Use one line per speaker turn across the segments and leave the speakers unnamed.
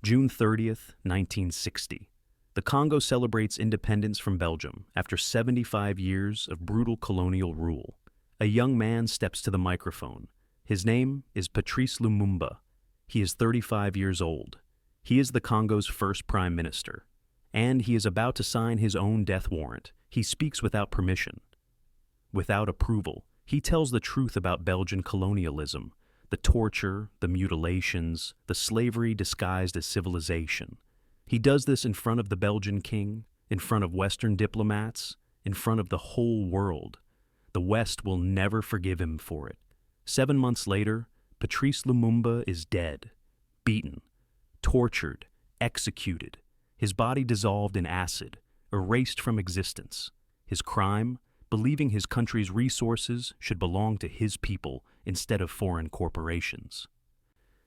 June 30th, 1960. The Congo celebrates independence from Belgium after 75 years of brutal colonial rule. A young man steps to the microphone. His name is Patrice Lumumba. He is 35 years old. He is the Congo's first prime minister. And he is about to sign his own death warrant. He speaks without permission, without approval. He tells the truth about Belgian colonialism, the torture, the mutilations, the slavery disguised as civilization. He does this in front of the Belgian king, in front of Western diplomats, in front of the whole world. The West will never forgive him for it. 7 months later, Patrice Lumumba is dead, beaten, tortured, executed, his body dissolved in acid, erased from existence. His crime? Believing his country's resources should belong to his people instead of foreign corporations.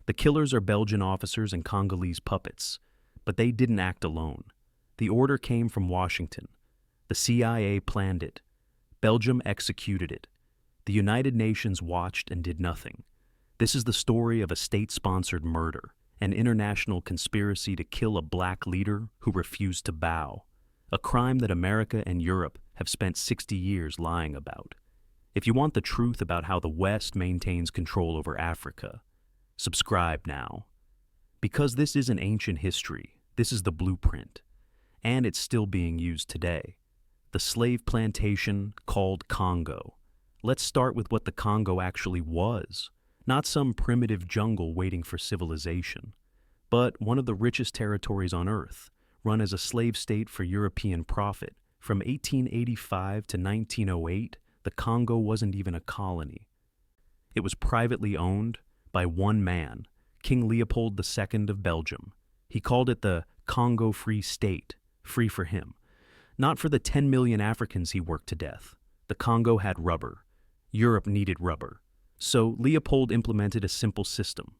The killers are Belgian officers and Congolese puppets, but they didn't act alone. The order came from Washington. The CIA planned it. Belgium executed it. The United Nations watched and did nothing. This is the story of a state-sponsored murder, an international conspiracy to kill a black leader who refused to bow, a crime that America and Europe have spent 60 years lying about. If you want the truth about how the West maintains control over Africa, subscribe now. Because this isn't ancient history, this is the blueprint, and it's still being used today. The slave plantation called Congo. Let's start with what the Congo actually was. Not some primitive jungle waiting for civilization, but one of the richest territories on Earth, run as a slave state for European profit. From 1885 to 1908, the Congo wasn't even a colony. It was privately owned by one man, King Leopold II of Belgium. He called it the Congo Free State, free for him. Not for the 10 million Africans he worked to death. The Congo had rubber. Europe needed rubber. So Leopold implemented a simple system.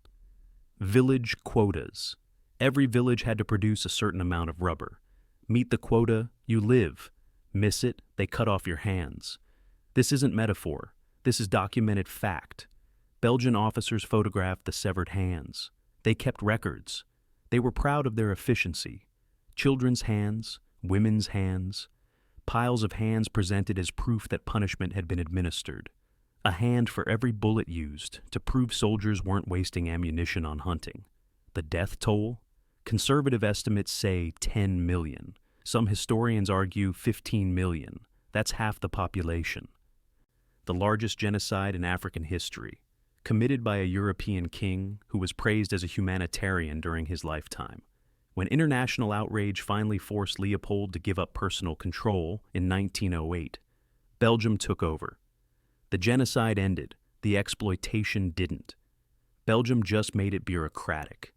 Village quotas. Every village had to produce a certain amount of rubber. Meet the quota, you live. Miss it, they cut off your hands. This isn't metaphor. This is documented fact. Belgian officers photographed the severed hands. They kept records. They were proud of their efficiency. Children's hands, women's hands, piles of hands presented as proof that punishment had been administered. A hand for every bullet used to prove soldiers weren't wasting ammunition on hunting. The death toll? Conservative estimates say 10 million. Some historians argue 15 million. That's half the population. The largest genocide in African history, committed by a European king who was praised as a humanitarian during his lifetime. When international outrage finally forced Leopold to give up personal control in 1908, Belgium took over. The genocide ended. The exploitation didn't. Belgium just made it bureaucratic.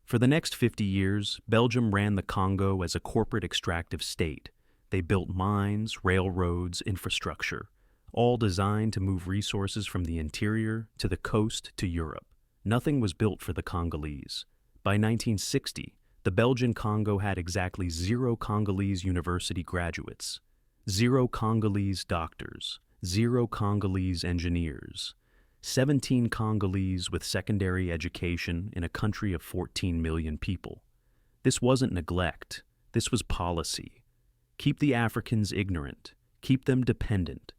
For the next 50 years, Belgium ran the Congo as a corporate extractive state. They built mines, railroads, infrastructure, all designed to move resources from the interior to the coast to Europe. Nothing was built for the Congolese. By 1960, the Belgian Congo had exactly 0 Congolese university graduates, 0 Congolese doctors, 0 Congolese engineers, 17 Congolese with secondary education in a country of 14 million people. This wasn't neglect. This was policy. Keep the Africans ignorant. Keep them dependent.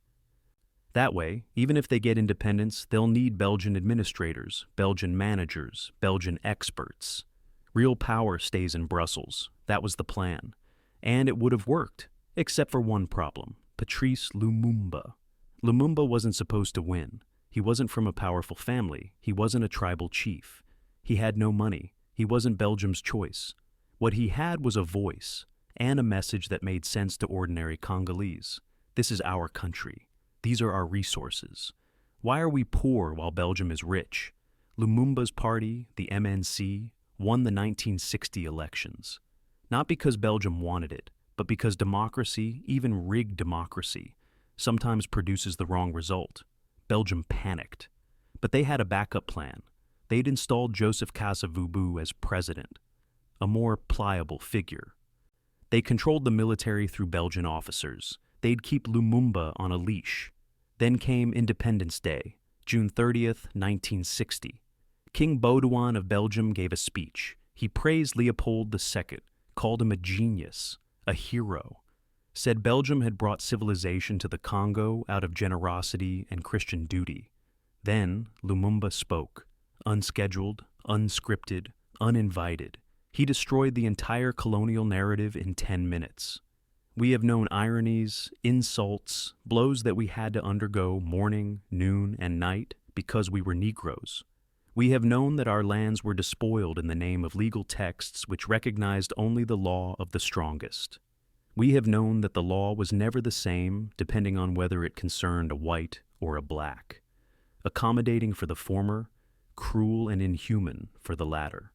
That way, even if they get independence, they'll need Belgian administrators, Belgian managers, Belgian experts. Real power stays in Brussels. That was the plan. And it would have worked, except for one problem: Patrice Lumumba. Lumumba wasn't supposed to win. He wasn't from a powerful family. He wasn't a tribal chief. He had no money. He wasn't Belgium's choice. What he had was a voice and a message that made sense to ordinary Congolese. This is our country. These are our resources. Why are we poor while Belgium is rich? Lumumba's party, the MNC, won the 1960 elections. Not because Belgium wanted it, but because democracy, even rigged democracy, sometimes produces the wrong result. Belgium panicked. But they had a backup plan. They'd installed Joseph Kasavubu as president, a more pliable figure. They controlled the military through Belgian officers. They'd keep Lumumba on a leash. Then came Independence Day, June 30th, 1960. King Baudouin of Belgium gave a speech. He praised Leopold II, called him a genius, a hero, said Belgium had brought civilization to the Congo out of generosity and Christian duty. Then Lumumba spoke, unscheduled, unscripted, uninvited. He destroyed the entire colonial narrative in 10 minutes. We have known ironies, insults, blows that we had to undergo morning, noon, and night because we were Negroes. We have known that our lands were despoiled in the name of legal texts which recognized only the law of the strongest. We have known that the law was never the same depending on whether it concerned a white or a black, accommodating for the former, cruel and inhuman for the latter.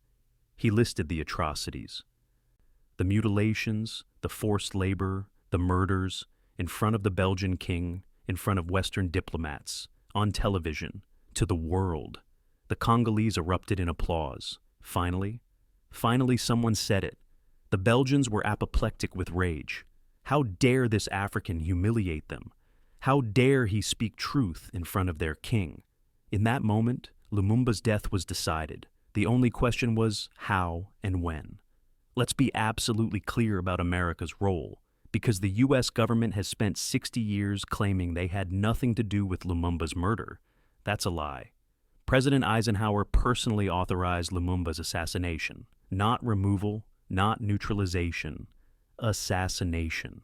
He listed the atrocities, the mutilations, the forced labor, the murders, in front of the Belgian king, in front of Western diplomats, on television, to the world. The Congolese erupted in applause. Finally someone said it. The Belgians were apoplectic with rage. How dare this African humiliate them? How dare he speak truth in front of their king? In that moment, Lumumba's death was decided. The only question was how and when. Let's be absolutely clear about America's role, because the US government has spent 60 years claiming they had nothing to do with Lumumba's murder. That's a lie. President Eisenhower personally authorized Lumumba's assassination. Not removal, not neutralization, assassination.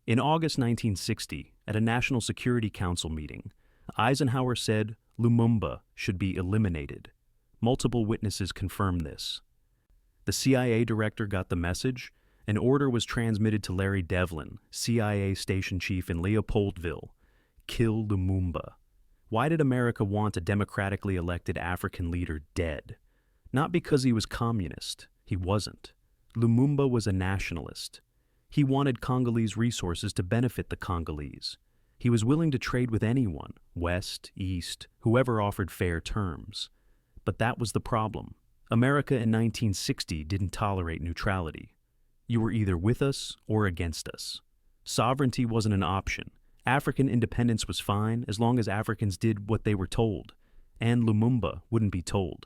In August 1960, at a National Security Council meeting, Eisenhower said Lumumba should be eliminated. Multiple witnesses confirmed this. The CIA director got the message. An order was transmitted to Larry Devlin, CIA station chief in Leopoldville. Kill Lumumba. Why did America want a democratically elected African leader dead? Not because he was communist. He wasn't. Lumumba was a nationalist. He wanted Congolese resources to benefit the Congolese. He was willing to trade with anyone, West, East, whoever offered fair terms. But that was the problem. America in 1960 didn't tolerate neutrality. You were either with us or against us. Sovereignty wasn't an option. African independence was fine as long as Africans did what they were told, and Lumumba wouldn't be told.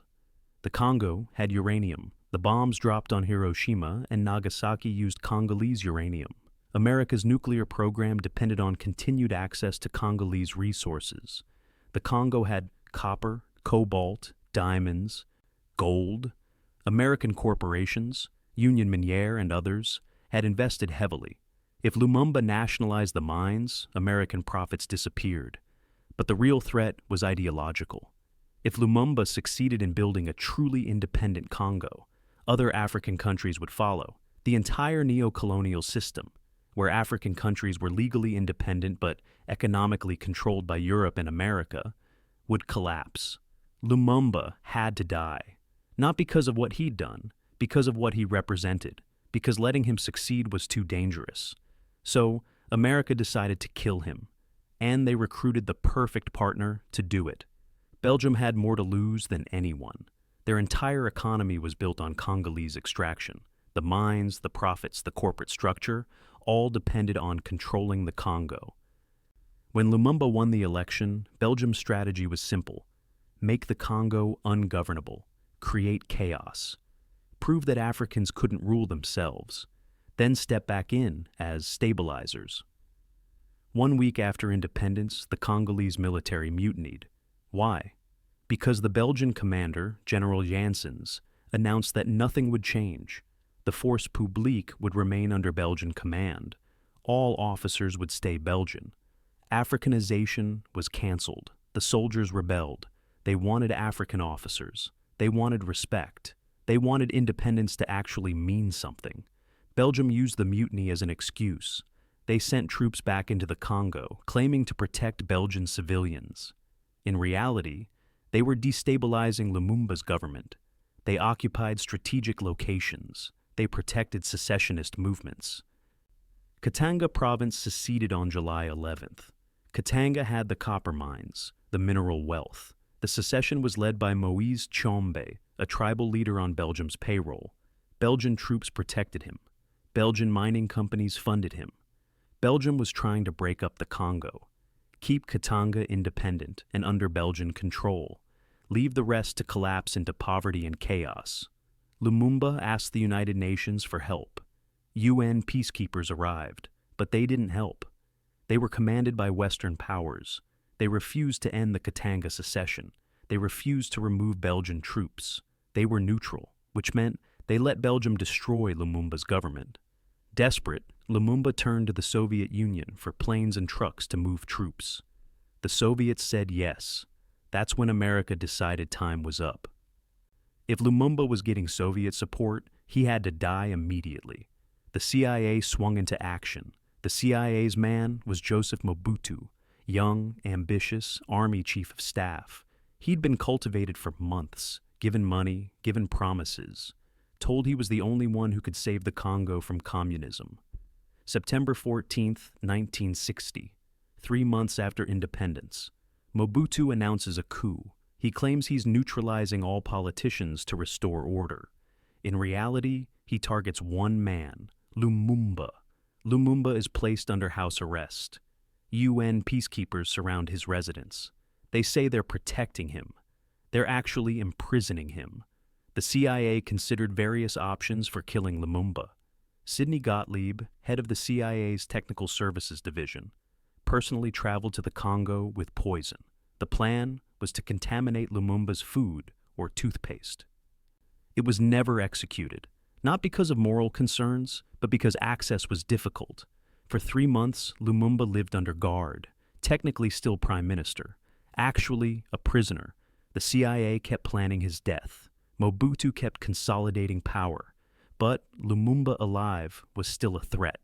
The Congo had uranium. The bombs dropped on Hiroshima and Nagasaki used Congolese uranium. America's nuclear program depended on continued access to Congolese resources. The Congo had copper, cobalt, diamonds, gold. American corporations, Union Miniere and others, had invested heavily. If Lumumba nationalized the mines, American profits disappeared. But the real threat was ideological. If Lumumba succeeded in building a truly independent Congo, other African countries would follow. The entire neo-colonial system, where African countries were legally independent but economically controlled by Europe and America, would collapse. Lumumba had to die, not because of what he'd done, because of what he represented, because letting him succeed was too dangerous. So, America decided to kill him, and they recruited the perfect partner to do it. Belgium had more to lose than anyone. Their entire economy was built on Congolese extraction. The mines, the profits, the corporate structure, all depended on controlling the Congo. When Lumumba won the election, Belgium's strategy was simple. Make the Congo ungovernable, create chaos, prove that Africans couldn't rule themselves, then step back in as stabilizers. 1 week after independence, the Congolese military mutinied. Why? Because the Belgian commander, General Janssens, announced that nothing would change. The force publique would remain under Belgian command. All officers would stay Belgian. Africanization was canceled. The soldiers rebelled. They wanted African officers. They wanted respect. They wanted independence to actually mean something. Belgium used the mutiny as an excuse. They sent troops back into the Congo, claiming to protect Belgian civilians. In reality, they were destabilizing Lumumba's government. They occupied strategic locations. They protected secessionist movements. Katanga province seceded on July 11th. Katanga had the copper mines, the mineral wealth. The secession was led by Moise Tshombe, a tribal leader on Belgium's payroll. Belgian troops protected him. Belgian mining companies funded him. Belgium was trying to break up the Congo. Keep Katanga independent and under Belgian control. Leave the rest to collapse into poverty and chaos. Lumumba asked the United Nations for help. UN peacekeepers arrived, but they didn't help. They were commanded by Western powers. They refused to end the Katanga secession. They refused to remove Belgian troops. They were neutral, which meant they let Belgium destroy Lumumba's government. Desperate, Lumumba turned to the Soviet Union for planes and trucks to move troops. The Soviets said yes. That's when America decided time was up. If Lumumba was getting Soviet support, he had to die immediately. The CIA swung into action. The CIA's man was Joseph Mobutu, young, ambitious army chief of staff. He'd been cultivated for months, given money, given promises, told he was the only one who could save the Congo from communism. September 14th, 1960, 3 months after independence, Mobutu announces a coup. He claims he's neutralizing all politicians to restore order. In reality, he targets one man, Lumumba. Lumumba is placed under house arrest. UN peacekeepers surround his residence. They say they're protecting him. They're actually imprisoning him. The CIA considered various options for killing Lumumba. Sidney Gottlieb, head of the CIA's Technical Services Division, personally traveled to the Congo with poison. The plan was to contaminate Lumumba's food or toothpaste. It was never executed, not because of moral concerns, but because access was difficult. For 3 months, Lumumba lived under guard, technically still prime minister, actually a prisoner. The CIA kept planning his death. Mobutu kept consolidating power, but Lumumba alive was still a threat.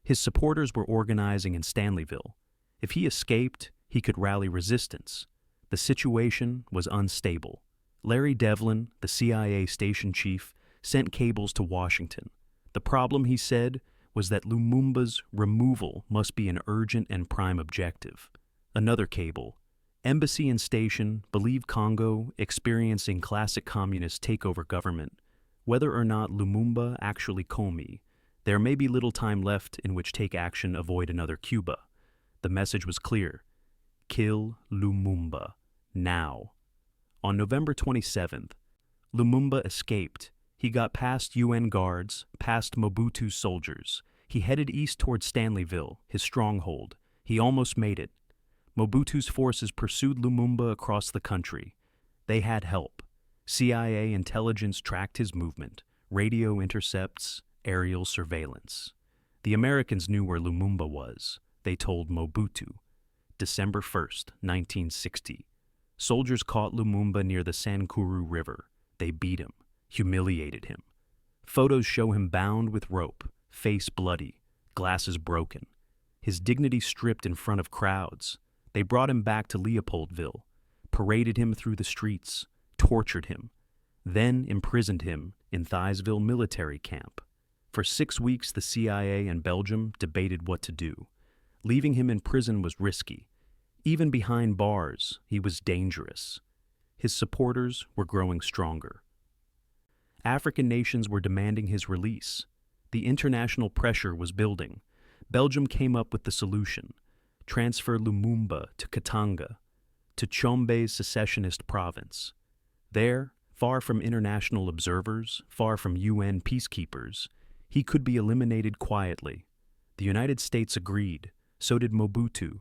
His supporters were organizing in Stanleyville. If he escaped, he could rally resistance. The situation was unstable. Larry Devlin, the CIA station chief, sent cables to Washington. The problem, he said, was that Lumumba's removal must be an urgent and prime objective. Another cable. Embassy and station believe Congo experiencing classic communist takeover government. Whether or not Lumumba actually Komi, there may be little time left in which take action avoid another Cuba. The message was clear. Kill Lumumba, now. On November 27th, Lumumba escaped. He got past UN guards, past Mobutu's soldiers. He headed east toward Stanleyville, his stronghold. He almost made it. Mobutu's forces pursued Lumumba across the country. They had help. CIA intelligence tracked his movement, radio intercepts, aerial surveillance. The Americans knew where Lumumba was. They told Mobutu. December 1st, 1960. Soldiers caught Lumumba near the Sankuru River. They beat him, humiliated him. Photos show him bound with rope, face bloody, glasses broken. His dignity stripped in front of crowds. They brought him back to Leopoldville, paraded him through the streets, tortured him, then imprisoned him in Thysville military camp. For 6 weeks, the CIA and Belgium debated what to do. Leaving him in prison was risky. Even behind bars, he was dangerous. His supporters were growing stronger. African nations were demanding his release. The international pressure was building. Belgium came up with the solution. Transfer Lumumba to Katanga, to Chombe's secessionist province. There, far from international observers, far from UN peacekeepers, he could be eliminated quietly. The United States agreed. So did Mobutu.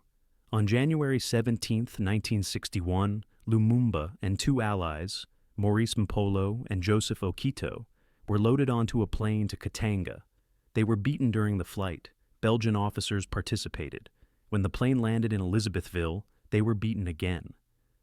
On January 17, 1961, Lumumba and 2 allies, Maurice Mpolo and Joseph Okito, were loaded onto a plane to Katanga. They were beaten during the flight. Belgian officers participated. When the plane landed in Elizabethville, they were beaten again.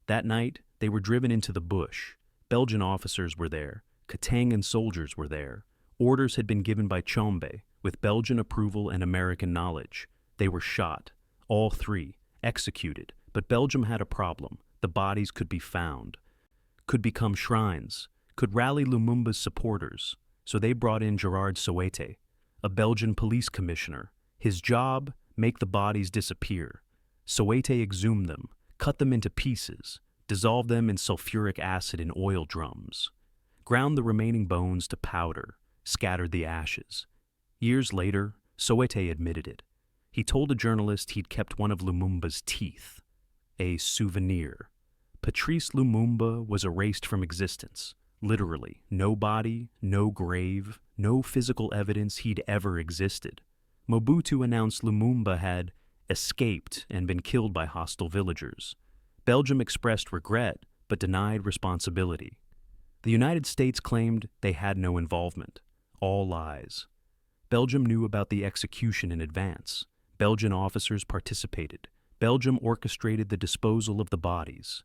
That night, they were driven into the bush. Belgian officers were there. Katangan soldiers were there. Orders had been given by Chombe, with Belgian approval and American knowledge. They were shot, all 3, executed. But Belgium had a problem. The bodies could be found, could become shrines, could rally Lumumba's supporters. So they brought in Gerard Soete, a Belgian police commissioner. His job, make the bodies disappear. Soete exhumed them, cut them into pieces, dissolved them in sulfuric acid in oil drums, ground the remaining bones to powder, scattered the ashes. Years later, Soete admitted it. He told a journalist he'd kept one of Lumumba's teeth, a souvenir. Patrice Lumumba was erased from existence. Literally, no body, no grave, no physical evidence he'd ever existed. Mobutu announced Lumumba had escaped and been killed by hostile villagers. Belgium expressed regret but denied responsibility. The United States claimed they had no involvement. All lies. Belgium knew about the execution in advance. Belgian officers participated. Belgium orchestrated the disposal of the bodies.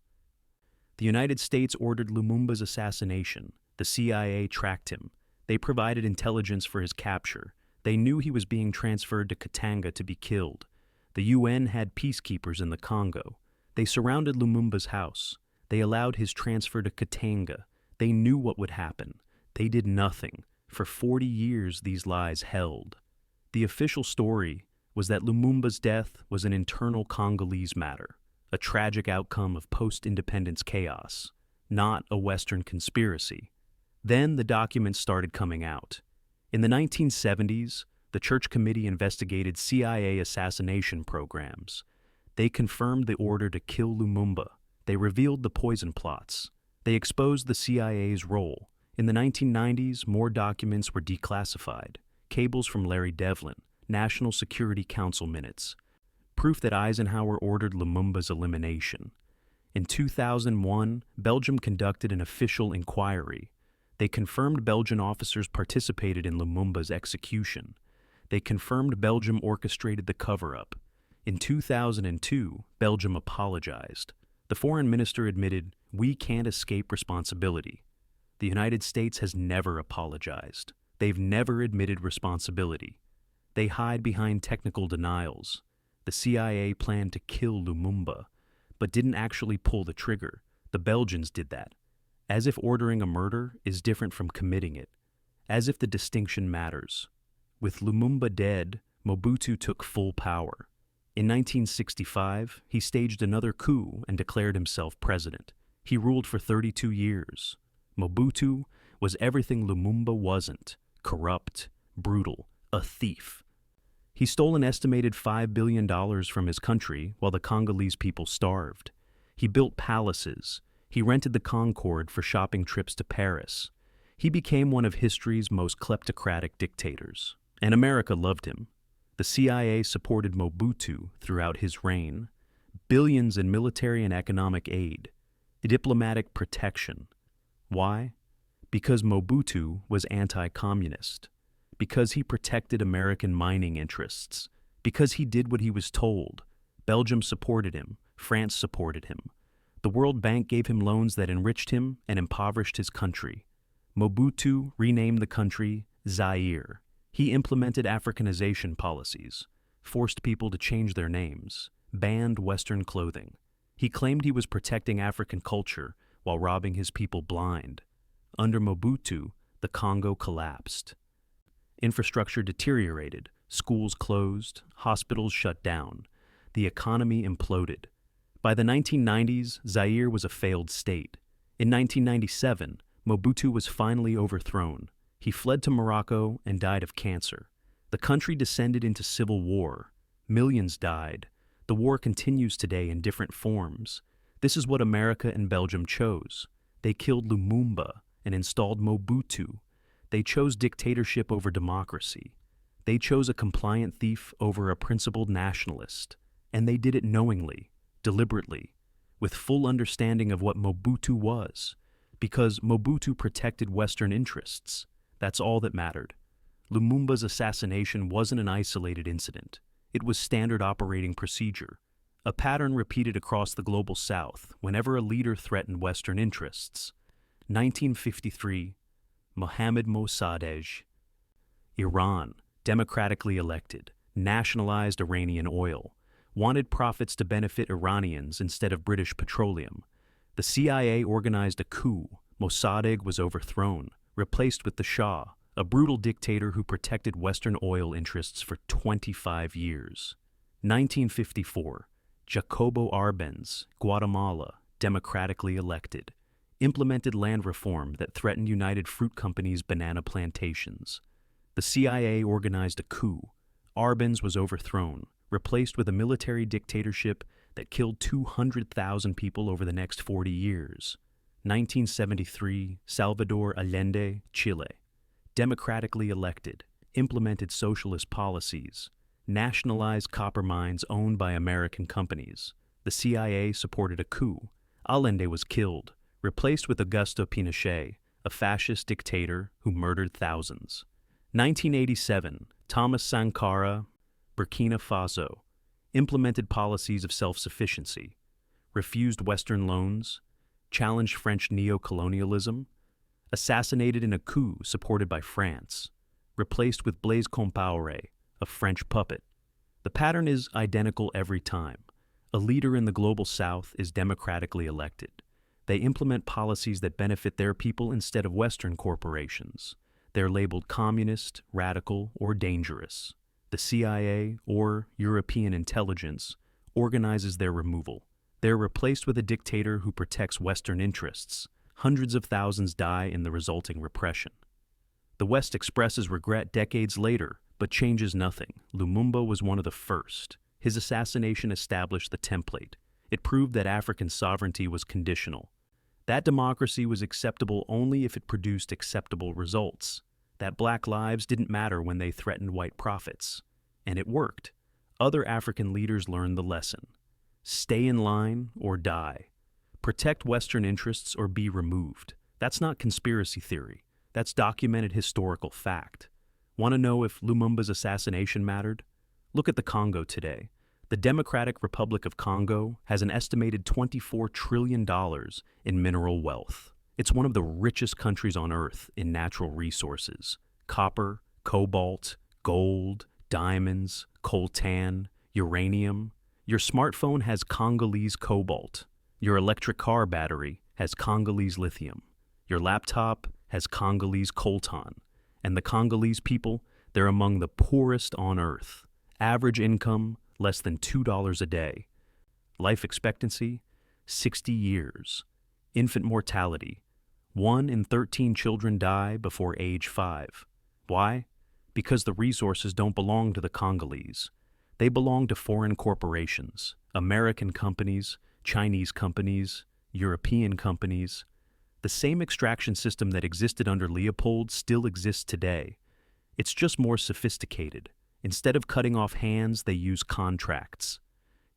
The United States ordered Lumumba's assassination. The CIA tracked him. They provided intelligence for his capture. They knew he was being transferred to Katanga to be killed. The UN had peacekeepers in the Congo. They surrounded Lumumba's house. They allowed his transfer to Katanga. They knew what would happen. They did nothing. For 40 years, these lies held. The official story was that Lumumba's death was an internal Congolese matter, a tragic outcome of post-independence chaos, not a Western conspiracy. Then the documents started coming out. In the 1970s, the Church Committee investigated CIA assassination programs. They confirmed the order to kill Lumumba. They revealed the poison plots. They exposed the CIA's role. In the 1990s, more documents were declassified. Cables from Larry Devlin, National Security Council minutes, proof that Eisenhower ordered Lumumba's elimination. In 2001, Belgium conducted an official inquiry. They confirmed Belgian officers participated in Lumumba's execution. They confirmed Belgium orchestrated the cover-up. In 2002, Belgium apologized. The foreign minister admitted, "We can't escape responsibility." The United States has never apologized. They've never admitted responsibility. They hide behind technical denials. The CIA planned to kill Lumumba, but didn't actually pull the trigger. The Belgians did that. As if ordering a murder is different from committing it. As if the distinction matters. With Lumumba dead, Mobutu took full power. In 1965, he staged another coup and declared himself president. He ruled for 32 years. Mobutu was everything Lumumba wasn't: corrupt, brutal, a thief. He stole an estimated $5 billion from his country while the Congolese people starved. He built palaces. He rented the Concorde for shopping trips to Paris. He became one of history's most kleptocratic dictators. And America loved him. The CIA supported Mobutu throughout his reign. Billions in military and economic aid. Diplomatic protection. Why? Because Mobutu was anti-communist. Because he protected American mining interests. Because he did what he was told. Belgium supported him. France supported him. The World Bank gave him loans that enriched him and impoverished his country. Mobutu renamed the country Zaire. He implemented Africanization policies, forced people to change their names, banned Western clothing. He claimed he was protecting African culture while robbing his people blind. Under Mobutu, the Congo collapsed. Infrastructure deteriorated, schools closed, hospitals shut down. The economy imploded. By the 1990s, Zaire was a failed state. In 1997, Mobutu was finally overthrown. He fled to Morocco and died of cancer. The country descended into civil war. Millions died. The war continues today in different forms. This is what America and Belgium chose. They killed Lumumba and installed Mobutu. They chose dictatorship over democracy. They chose a compliant thief over a principled nationalist. And they did it knowingly, deliberately, with full understanding of what Mobutu was, because Mobutu protected Western interests. That's all that mattered. Lumumba's assassination wasn't an isolated incident. It was standard operating procedure, a pattern repeated across the global South whenever a leader threatened Western interests. 1953, Mohammad Mossadegh. Iran, democratically elected, nationalized Iranian oil, wanted profits to benefit Iranians instead of British petroleum. The CIA organized a coup. Mossadegh was overthrown, replaced with the Shah, a brutal dictator who protected Western oil interests for 25 years. 1954, Jacobo Arbenz, Guatemala, democratically elected, implemented land reform that threatened United Fruit Company's banana plantations. The CIA organized a coup. Arbenz was overthrown, replaced with a military dictatorship that killed 200,000 people over the next 40 years. 1973, Salvador Allende, Chile. Democratically elected, implemented socialist policies, nationalized copper mines owned by American companies. The CIA supported a coup. Allende was killed, replaced with Augusto Pinochet, a fascist dictator who murdered thousands. 1987, Thomas Sankara, Burkina Faso, implemented policies of self-sufficiency, refused Western loans, challenged French neo-colonialism, assassinated in a coup supported by France, replaced with Blaise Compaoré, a French puppet. The pattern is identical every time. A leader in the global south is democratically elected. They implement policies that benefit their people instead of Western corporations. They're labeled communist, radical, or dangerous. The CIA, or European intelligence, organizes their removal. They're replaced with a dictator who protects Western interests. Hundreds of thousands die in the resulting repression. The West expresses regret decades later, but changes nothing. Lumumba was one of the first. His assassination established the template. It proved that African sovereignty was conditional. That democracy was acceptable only if it produced acceptable results. That black lives didn't matter when they threatened white profits. And it worked. Other African leaders learned the lesson. Stay in line or die. Protect Western interests or be removed. That's not conspiracy theory. That's documented historical fact. Want to know if Lumumba's assassination mattered? Look at the Congo today. The Democratic Republic of Congo has an estimated $24 trillion in mineral wealth. It's one of the richest countries on Earth in natural resources. Copper, cobalt, gold, diamonds, coltan, uranium. Your smartphone has Congolese cobalt. Your electric car battery has Congolese lithium. Your laptop has Congolese coltan. And the Congolese people, they're among the poorest on Earth. Average income, less than $2 a day. Life expectancy, 60 years. Infant mortality, 1 in 13 children die before age 5. Why? Because the resources don't belong to the Congolese. They belong to foreign corporations, American companies, Chinese companies, European companies. The same extraction system that existed under Leopold still exists today. It's just more sophisticated. Instead of cutting off hands, they use contracts.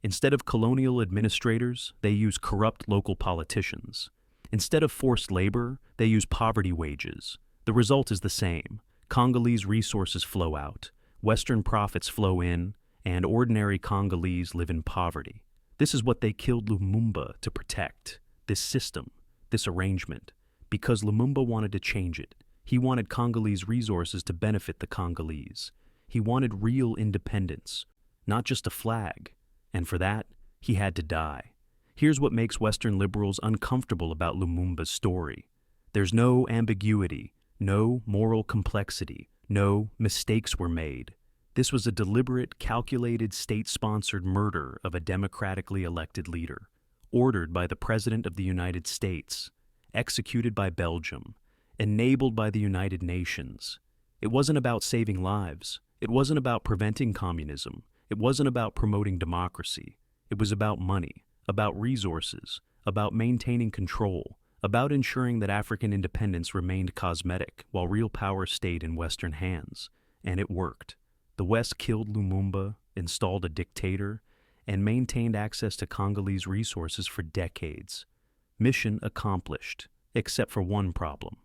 Instead of colonial administrators, they use corrupt local politicians. Instead of forced labor, they use poverty wages. The result is the same. Congolese resources flow out, Western profits flow in, and ordinary Congolese live in poverty. This is what they killed Lumumba to protect, this system, this arrangement, because Lumumba wanted to change it. He wanted Congolese resources to benefit the Congolese. He wanted real independence, not just a flag, and for that, he had to die. Here's what makes Western liberals uncomfortable about Lumumba's story. There's no ambiguity, no moral complexity, no mistakes were made. This was a deliberate, calculated, state-sponsored murder of a democratically elected leader, ordered by the President of the United States, executed by Belgium, enabled by the United Nations. It wasn't about saving lives. It wasn't about preventing communism. It wasn't about promoting democracy. It was about money, about resources, about maintaining control, about ensuring that African independence remained cosmetic while real power stayed in Western hands. And it worked. The West killed Lumumba, installed a dictator, and maintained access to Congolese resources for decades. Mission accomplished, except for one problem.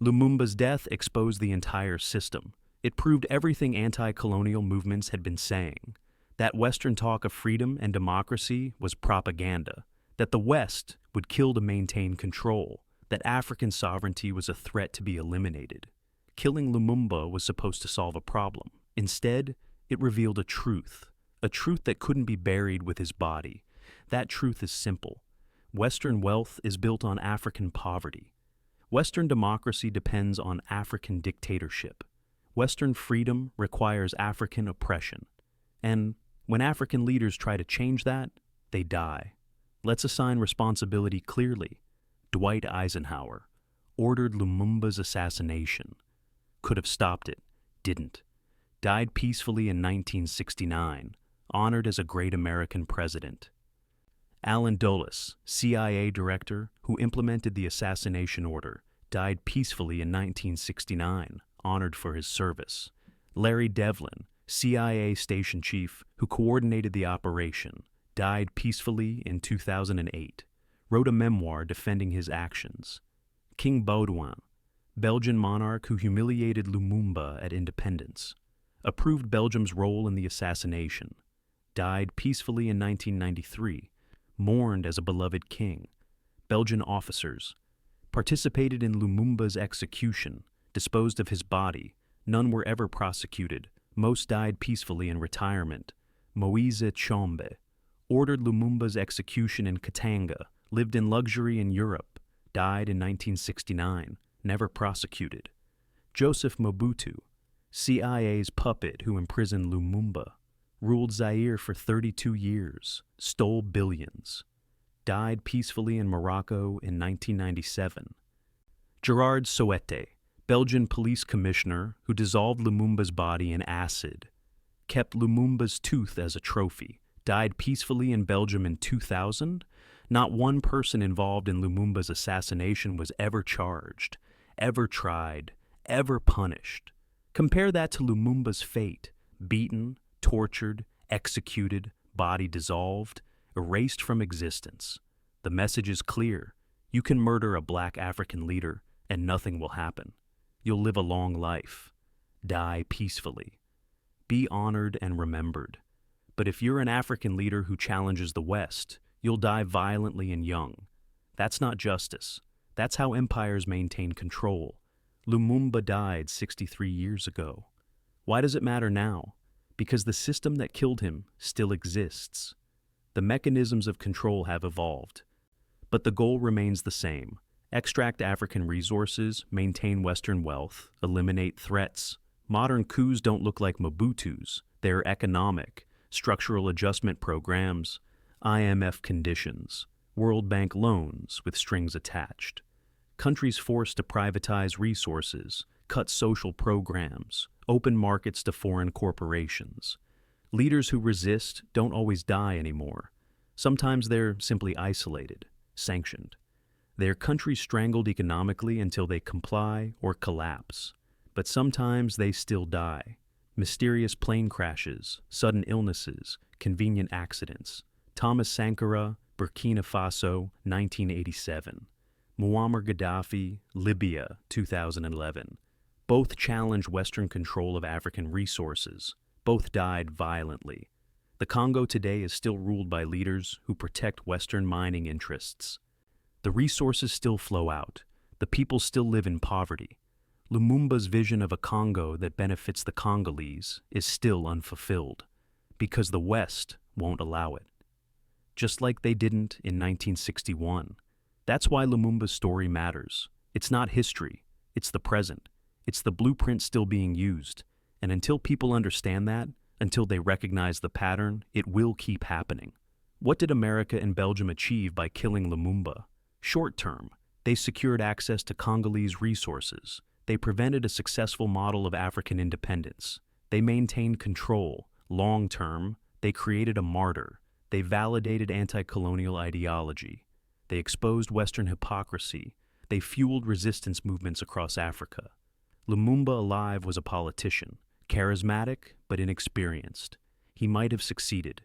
Lumumba's death exposed the entire system. It proved everything anti-colonial movements had been saying, that Western talk of freedom and democracy was propaganda, that the West would kill to maintain control, that African sovereignty was a threat to be eliminated. Killing Lumumba was supposed to solve a problem. Instead, it revealed a truth that couldn't be buried with his body. That truth is simple. Western wealth is built on African poverty. Western democracy depends on African dictatorship. Western freedom requires African oppression. And when African leaders try to change that, they die. Let's assign responsibility clearly. Dwight Eisenhower ordered Lumumba's assassination. Could have stopped it, didn't. Died peacefully in 1969, honored as a great American president. Allen Dulles, CIA director who implemented the assassination order, died peacefully in 1969, honored for his service. Larry Devlin, CIA station chief who coordinated the operation, died peacefully in 2008, wrote a memoir defending his actions. King Baudouin, Belgian monarch who humiliated Lumumba at independence, approved Belgium's role in the assassination, died peacefully in 1993, mourned as a beloved king. Belgian officers participated in Lumumba's execution, disposed of his body. None were ever prosecuted. Most died peacefully in retirement. Moise Tshombe ordered Lumumba's execution in Katanga, lived in luxury in Europe, died in 1969, never prosecuted. Joseph Mobutu, CIA's puppet who imprisoned Lumumba, ruled Zaire for 32 years, stole billions, died peacefully in Morocco in 1997. Gerard Soete, Belgian police commissioner who dissolved Lumumba's body in acid, kept Lumumba's tooth as a trophy, died peacefully in Belgium in 2000. Not one person involved in Lumumba's assassination was ever charged, ever tried, ever punished. Compare that to Lumumba's fate: beaten, tortured, executed, body dissolved, erased from existence. The message is clear. You can murder a black African leader and nothing will happen. You'll live a long life. Die peacefully. Be honored and remembered. But if you're an African leader who challenges the West, you'll die violently and young. That's not justice. That's how empires maintain control. Lumumba died 63 years ago. Why does it matter now? Because the system that killed him still exists. The mechanisms of control have evolved. But the goal remains the same: extract African resources, maintain Western wealth, eliminate threats. Modern coups don't look like Mobutu's. They're economic, structural adjustment programs, IMF conditions, World Bank loans with strings attached. Countries forced to privatize resources, cut social programs, open markets to foreign corporations. Leaders who resist don't always die anymore. Sometimes they're simply isolated, sanctioned. Their country strangled economically until they comply or collapse. But sometimes they still die. Mysterious plane crashes, sudden illnesses, convenient accidents. Thomas Sankara, Burkina Faso, 1987. Muammar Gaddafi, Libya, 2011. Both challenged Western control of African resources. Both died violently. The Congo today is still ruled by leaders who protect Western mining interests. The resources still flow out. The people still live in poverty. Lumumba's vision of a Congo that benefits the Congolese is still unfulfilled, because the West won't allow it. Just like they didn't in 1961. That's why Lumumba's story matters. It's not history, it's the present. It's the blueprint still being used. And until people understand that, until they recognize the pattern, it will keep happening. What did America and Belgium achieve by killing Lumumba? Short term, they secured access to Congolese resources. They prevented a successful model of African independence. They maintained control. Long term, they created a martyr. They validated anti-colonial ideology. They exposed Western hypocrisy. They fueled resistance movements across Africa. Lumumba alive was a politician, charismatic but inexperienced. He might have succeeded.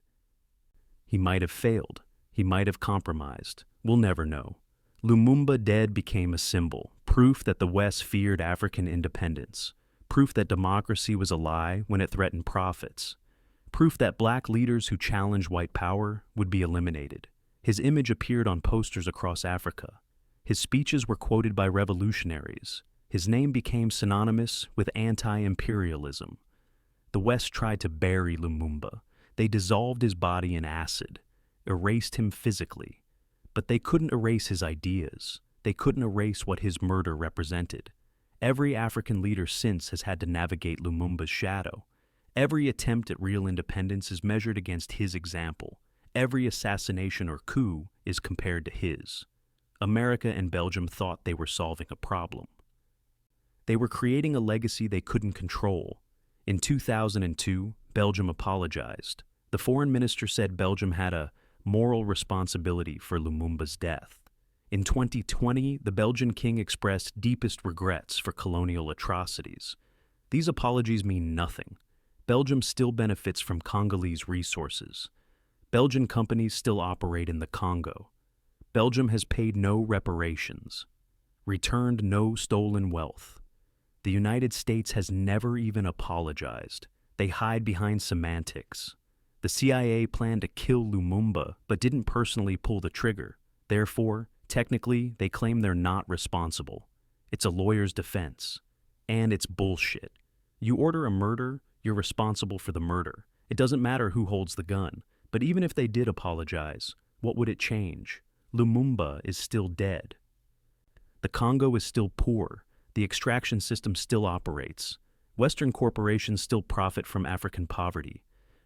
He might have failed. He might have compromised. We'll never know. Lumumba dead became a symbol, proof that the West feared African independence, proof that democracy was a lie when it threatened profits, proof that black leaders who challenged white power would be eliminated. His image appeared on posters across Africa. His speeches were quoted by revolutionaries. His name became synonymous with anti-imperialism. The West tried to bury Lumumba. They dissolved his body in acid, erased him physically. But they couldn't erase his ideas. They couldn't erase what his murder represented. Every African leader since has had to navigate Lumumba's shadow. Every attempt at real independence is measured against his example. Every assassination or coup is compared to his. America and Belgium thought they were solving a problem. They were creating a legacy they couldn't control. In 2002, Belgium apologized. The foreign minister said Belgium had a moral responsibility for Lumumba's death. In 2020, the Belgian king expressed deepest regrets for colonial atrocities. These apologies mean nothing. Belgium still benefits from Congolese resources. Belgian companies still operate in the Congo. Belgium has paid no reparations, returned no stolen wealth. The United States has never even apologized. They hide behind semantics. The CIA planned to kill Lumumba, but didn't personally pull the trigger. Therefore, technically, they claim they're not responsible. It's a lawyer's defense. And it's bullshit. You order a murder, you're responsible for the murder. It doesn't matter who holds the gun. But even if they did apologize, what would it change? Lumumba is still dead. The Congo is still poor. The extraction system still operates. Western corporations still profit from African poverty.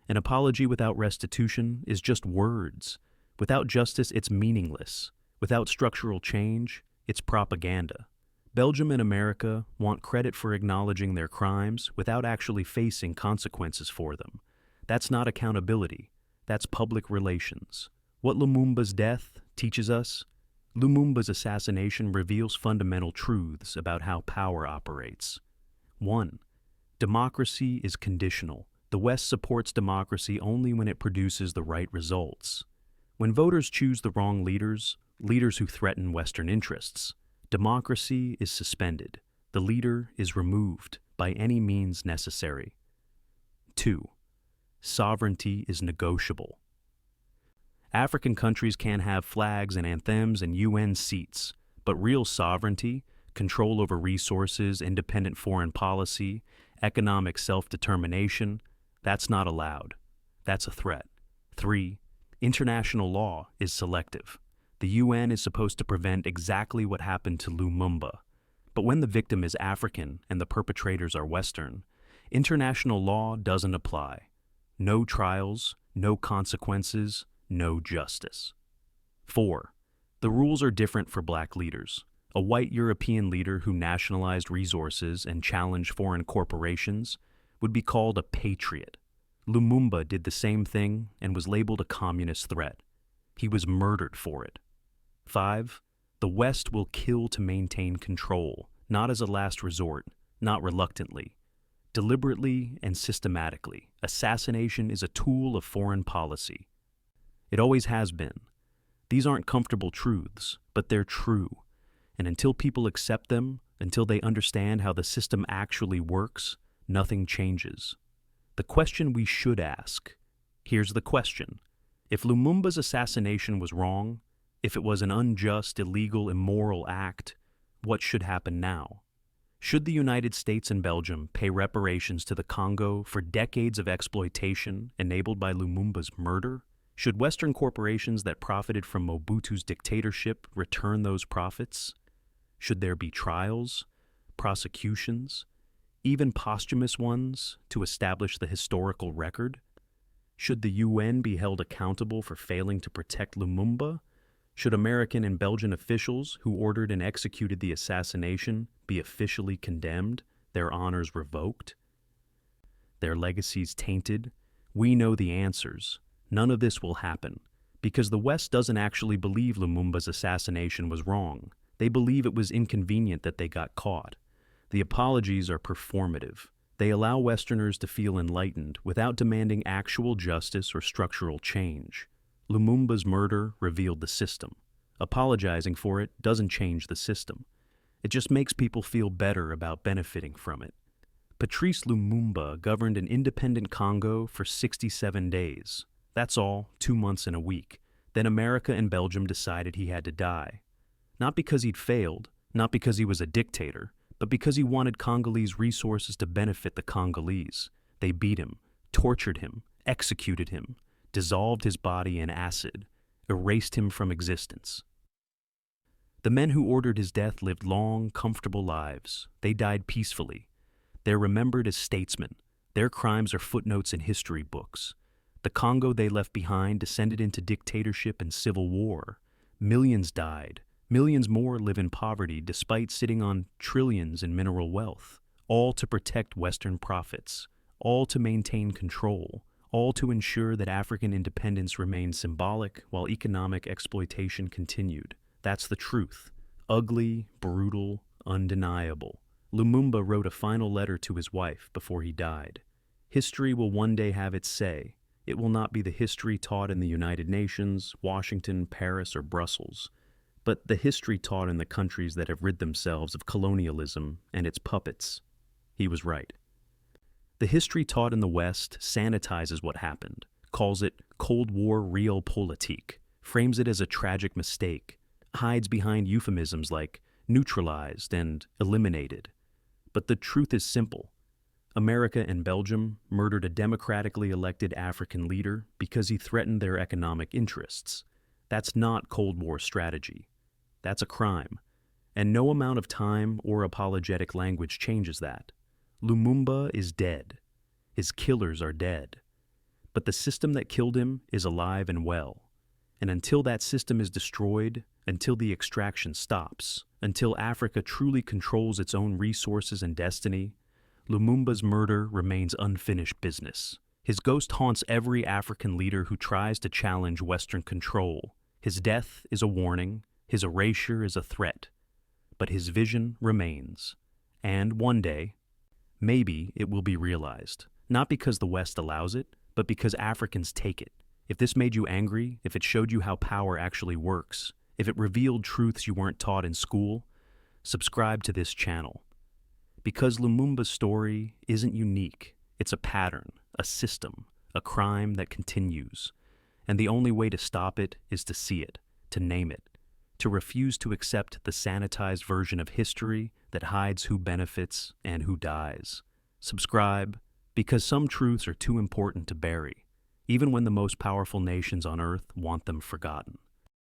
An apology without restitution is just words. Without justice, it's meaningless. Without structural change, it's propaganda. Belgium and America want credit for acknowledging their crimes without actually facing consequences for them. That's not accountability. That's public relations. What Lumumba's death teaches us? Lumumba's assassination reveals fundamental truths about how power operates. 1. Democracy is conditional. The West supports democracy only when it produces the right results. When voters choose the wrong leaders, leaders who threaten Western interests, democracy is suspended. The leader is removed by any means necessary. 2. Sovereignty is negotiable. African countries can have flags and anthems and UN seats, but real sovereignty, control over resources, independent foreign policy, economic self-determination, that's not allowed. That's a threat. 3. International law is selective. The UN is supposed to prevent exactly what happened to Lumumba. But when the victim is African and the perpetrators are Western, international law doesn't apply. No trials, no consequences, no justice. 4. The rules are different for black leaders. A white European leader who nationalized resources and challenged foreign corporations would be called a patriot. Lumumba did the same thing and was labeled a communist threat. He was murdered for it. 5. The West will kill to maintain control, not as a last resort, not reluctantly. Deliberately and systematically, assassination is a tool of foreign policy. It always has been. These aren't comfortable truths, but they're true. And until people accept them, until they understand how the system actually works, nothing changes. The question we should ask, here's the question. If Lumumba's assassination was wrong, if it was an unjust, illegal, immoral act, what should happen now? Should the United States and Belgium pay reparations to the Congo for decades of exploitation enabled by Lumumba's murder? Should Western corporations that profited from Mobutu's dictatorship return those profits? Should there be trials, prosecutions, even posthumous ones to establish the historical record? Should the UN be held accountable for failing to protect Lumumba? Should American and Belgian officials who ordered and executed the assassination be officially condemned, their honors revoked, their legacies tainted? We know the answers. None of this will happen, because the West doesn't actually believe Lumumba's assassination was wrong. They believe it was inconvenient that they got caught. The apologies are performative. They allow Westerners to feel enlightened without demanding actual justice or structural change. Lumumba's murder revealed the system. Apologizing for it doesn't change the system. It just makes people feel better about benefiting from it. Patrice Lumumba governed an independent Congo for 67 days. That's all, 2 months and a week. Then America and Belgium decided he had to die. Not because he'd failed, not because he was a dictator, but because he wanted Congolese resources to benefit the Congolese. They beat him, tortured him, executed him, dissolved his body in acid, erased him from existence. The men who ordered his death lived long, comfortable lives. They died peacefully. They're remembered as statesmen. Their crimes are footnotes in history books. The Congo they left behind descended into dictatorship and civil war. Millions died. Millions more live in poverty despite sitting on trillions in mineral wealth, all to protect Western profits, all to maintain control, all to ensure that African independence remained symbolic while economic exploitation continued. That's the truth. Ugly, brutal, undeniable. Lumumba wrote a final letter to his wife before he died. History will one day have its say. It will not be the history taught in the United Nations, Washington, Paris, or Brussels, but the history taught in the countries that have rid themselves of colonialism and its puppets. He was right. The history taught in the West sanitizes what happened, calls it Cold War realpolitik, frames it as a tragic mistake, hides behind euphemisms like neutralized and eliminated. But the truth is simple. America and Belgium murdered a democratically elected African leader because he threatened their economic interests. That's not Cold War strategy. That's a crime. And no amount of time or apologetic language changes that. Lumumba is dead. His killers are dead. But the system that killed him is alive and well. And until that system is destroyed, until the extraction stops, until Africa truly controls its own resources and destiny, Lumumba's murder remains unfinished business. His ghost haunts every African leader who tries to challenge Western control. His death is a warning, his erasure is a threat. But his vision remains. And one day, maybe it will be realized. Not because the West allows it, but because Africans take it. If this made you angry, if it showed you how power actually works, if it revealed truths you weren't taught in school, subscribe to this channel. Because Lumumba's story isn't unique. It's a pattern, a system, a crime that continues. And the only way to stop it is to see it, to name it, to refuse to accept the sanitized version of history that hides who benefits and who dies. Subscribe, because some truths are too important to bury, even when the most powerful nations on earth want them forgotten.